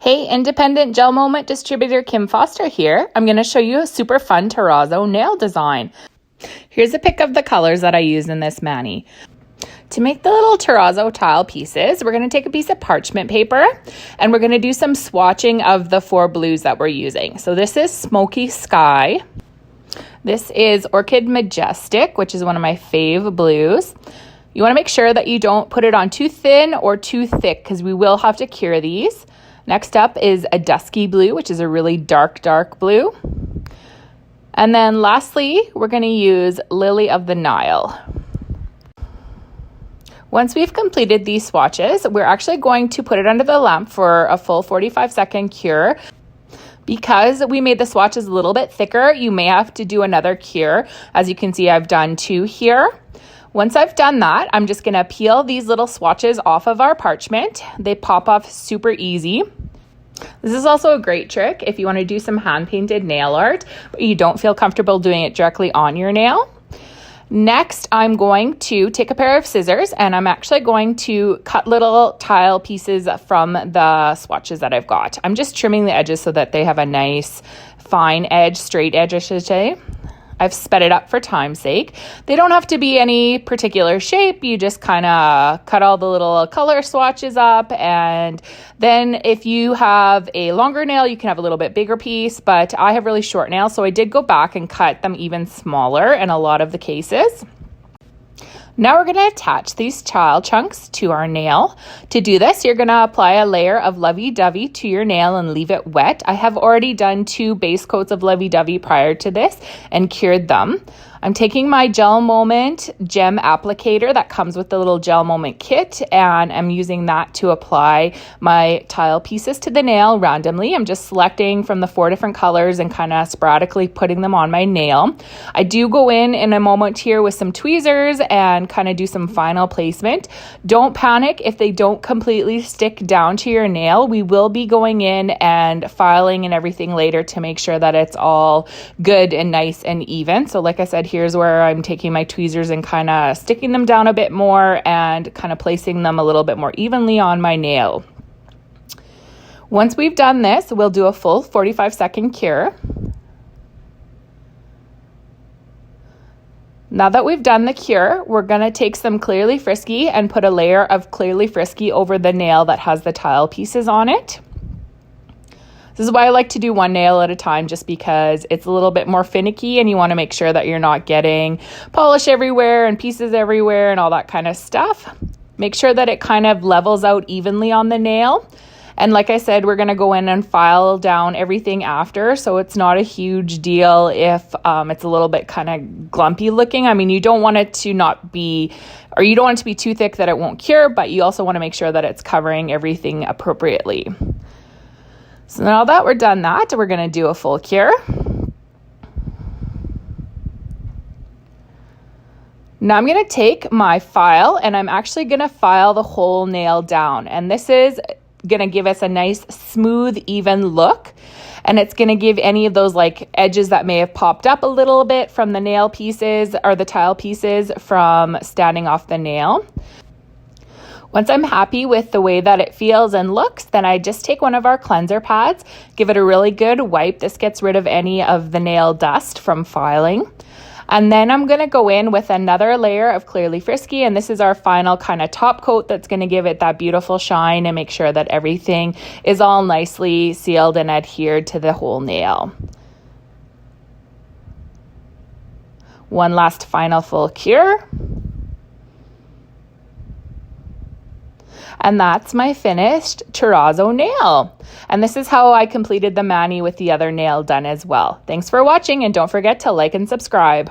Hey, independent GelMoment distributor Kim Foster here. I'm going to show you a super fun terrazzo nail design. Here's a pic of the colors that I used in this mani. To make the little terrazzo tile pieces, we're going to take a piece of parchment paper and we're going to do some swatching of the 4 blues that we're using. So this is Smoky Sky. This is Orchid Majestique, which is one of my fave blues. You want to make sure that you don't put it on too thin or too thick because we will have to cure these. Next up is a Dusky blue, which is a really dark blue. And then lastly, we're going to use Lily of the Nile. Once we've completed these swatches, we're actually going to put it under the lamp for a full 45-second cure. Because we made the swatches a little bit thicker, you may have to do another cure. As you can see, I've done 2 here. Once I've done that, I'm just going to peel these little swatches off of our parchment. They pop off super easy. This is also a great trick if you want to do some hand-painted nail art, but you don't feel comfortable doing it directly on your nail. Next, I'm going to take a pair of scissors and I'm actually going to cut little tile pieces from the swatches that I've got. I'm just trimming the edges so that they have a nice fine edge, straight edge, I should say. I've sped it up for time's sake. They don't have to be any particular shape. You just kind of cut all the little color swatches up. And then if you have a longer nail, you can have a little bit bigger piece. But I have really short nails, so I did go back and cut them even smaller in a lot of the cases. Now we're going to attach these tile chunks to our nail. To do this, you're going to apply a layer of lovey-dovey to your nail and leave it wet. I have already done 2 base coats of lovey-dovey prior to this and cured them. I'm taking my GelMoment Gem Applicator that comes with the little GelMoment kit, and I'm using that to apply my tile pieces to the nail randomly. I'm just selecting from the 4 different colors and kind of sporadically putting them on my nail. I do go in a moment here with some tweezers and kind of do some final placement. Don't panic if they don't completely stick down to your nail. We will be going in and filing and everything later to make sure that it's all good and nice and even. So like I said, here's where I'm taking my tweezers and kind of sticking them down a bit more and kind of placing them a little bit more evenly on my nail. Once we've done this, we'll do a full 45-second cure. Now that we've done the cure, we're going to take some Clearly Frisky and put a layer of Clearly Frisky over the nail that has the tile pieces on it. This is why I like to do 1 nail at a time, just because it's a little bit more finicky and you want to make sure that you're not getting polish everywhere and pieces everywhere and all that kind of stuff. Make sure that it kind of levels out evenly on the nail. And like I said, we're going to go in and file down everything after, so it's not a huge deal if it's a little bit kind of glumpy looking. I mean, you don't want it to not be, or you don't want it to be too thick that it won't cure, but you also want to make sure that it's covering everything appropriately. So now that we're done that, we're going to do a full cure. Now I'm going to take my file and I'm actually going to file the whole nail down. And this is going to give us a nice, smooth, even look. And it's going to give any of those like edges that may have popped up a little bit from the nail pieces or the tile pieces from standing off the nail. Once I'm happy with the way that it feels and looks, then I just take one of our cleanser pads, give it a really good wipe. This gets rid of any of the nail dust from filing. And then I'm going to go in with another layer of Clearly Frisky, and this is our final kind of top coat that's going to give it that beautiful shine and make sure that everything is all nicely sealed and adhered to the whole nail. One last final full cure. And that's my finished terrazzo nail. And this is how I completed the mani with the other nail done as well. Thanks for watching, and don't forget to like and subscribe.